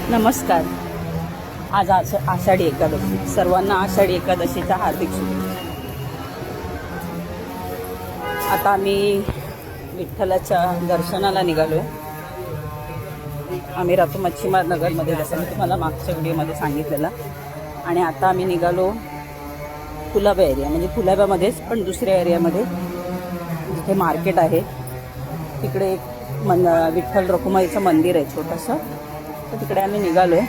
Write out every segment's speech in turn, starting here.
नमस्कार. आज आषाढी एकादशी. सर्वांना आषाढी एकादशीच्या हार्दिक शुभेच्छा. आता आम्ही विठ्ठलाच्या दर्शनाला निघालो आहे. आम्ही राहतो मच्छिमार नगरमध्ये, जसं मी तुम्हाला मागच्या व्हिडिओमध्ये सांगितलेलं. आणि आता आम्ही निघालो कुलाबा एरिया, म्हणजे कुलाब्यामध्येच पण दुसऱ्या एरियामध्ये जिथे मार्केट आहे तिकडे एक विठ्ठल रखुमाईचं मंदिर आहे छोटंसं. तर तिकडे आम्ही निघालो आहे,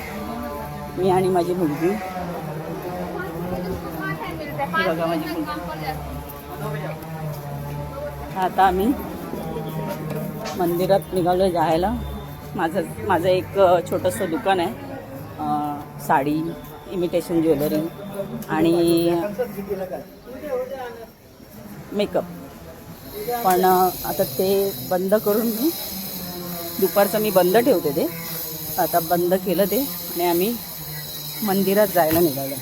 मी आणि माझी मुलगी. बघा माझी मुलगी. आता आम्ही मंदिरात निघालो आहे जायला. माझं एक छोटंसं दुकान आहे, साडी, इमिटेशन ज्वेलरी आणि मेकअप. पण आता ते बंद करून दुपारचं मी बंद ठेवते ते. आता बंद केलं ते आणि आम्ही मंदिरात जायला निघालो.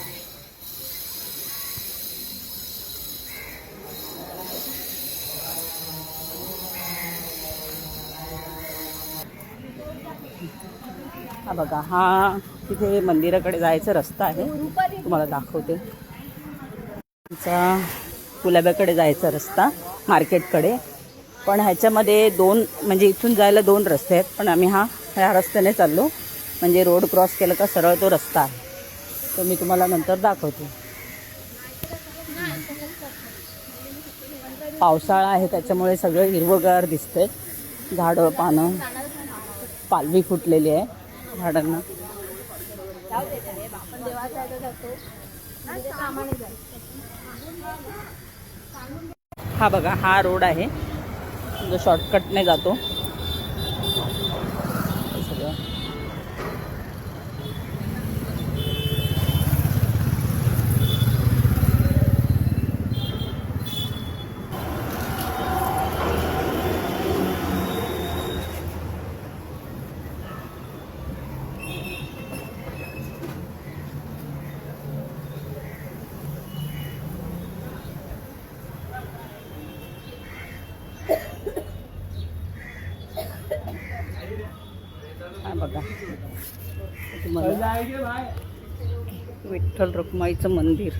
हा बघा, हा तिथे मंदिराकडे जायचा रस्ता आहे, तुम्हाला दाखवते. आमचा कुलाब्याकडे जायचा रस्ता मार्केटकडे. पण ह्याच्यामध्ये म्हणजे इथून जायला 2 रस्ते आहेत, पण आम्ही ह्या रस्त्याने चाललो. म्हणजे रोड क्रॉस केलं का सरळ तो रस्ता आहे, तो मी तुम्हाला नंतर दाखवते. पावसाळा आहे त्याच्यामुळे सगळं हिरवंगार दिसतंय. झाडं, पानं, पालवी फुटलेली आहे झाडांना. हा बघा, हा रोड आहे जो शॉर्टकटने जातो. बघा, विठ्ठल रखुमाईचं मंदिर.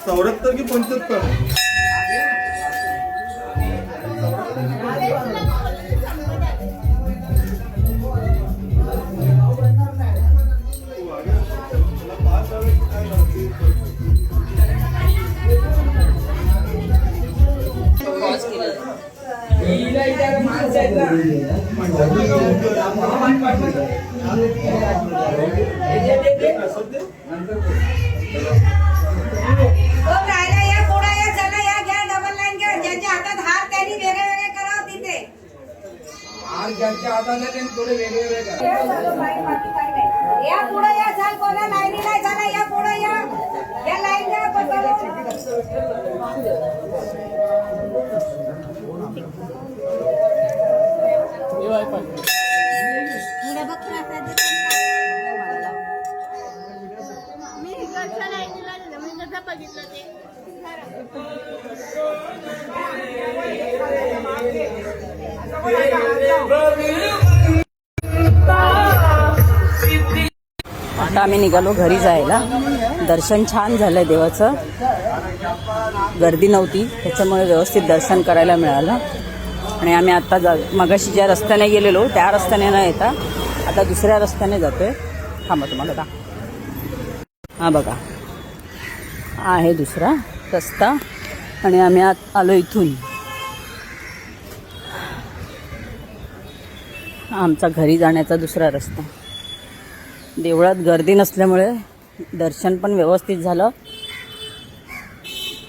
चौऱ्याहत्तर की 75. ज्यांच्या हाताने थोडे वेगवेगळे करा. या पुढे या, चाल कोणा लाईनी नाही झाला, या पुढे या लाईन घ्या. मी इकडच्या लाईनीला बघितलं ते. आता आम्ही निघालो घरी जायला. दर्शन छान झालंय देवाचं, गर्दी नव्हती त्याच्यामुळे व्यवस्थित दर्शन करायला मिळालं. आणि आम्ही आत्ता मगाशी ज्या रस्त्याने गेलेलो त्या रस्त्याने न येता आता दुसऱ्या रस्त्याने जातोय. थांबा तुम्हाला दा हा बघा, हा आहे दुसरा रस्ता आणि आम्ही आत आलो इथून. आमचा घरी जाण्याचा दुसरा रस्ता. देवळात गर्दी नसल्यामुळे दर्शन पण व्यवस्थित झालं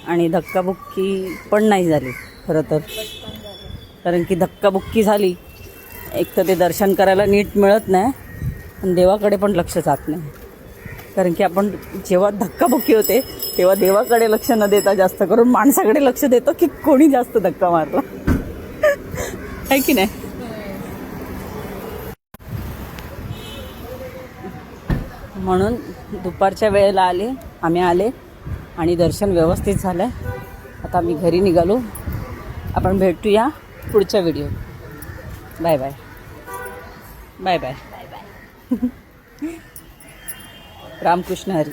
आणि धक्काबुक्की पण नाही झाली खरं तर. कारण की धक्काबुक्की झाली एक तर ते दर्शन करायला नीट मिळत नाही आणि देवाकडे पण लक्ष जात नाही. कारण की आपण जेव्हा धक्काबुक्की होते तेव्हा देवाकडे लक्ष न देता जास्त करून माणसाकडे लक्ष देतो की कोणी जास्त धक्का मारला. आहे की नाही? म्हणून दुपारच्या वेळेला आम्ही आले आणि दर्शन व्यवस्थित झालं आहे. आता आम्ही घरी निघालो. आपण भेटूया पुढच्या video. Bye bye. Bye bye. Ramkrishna Hari.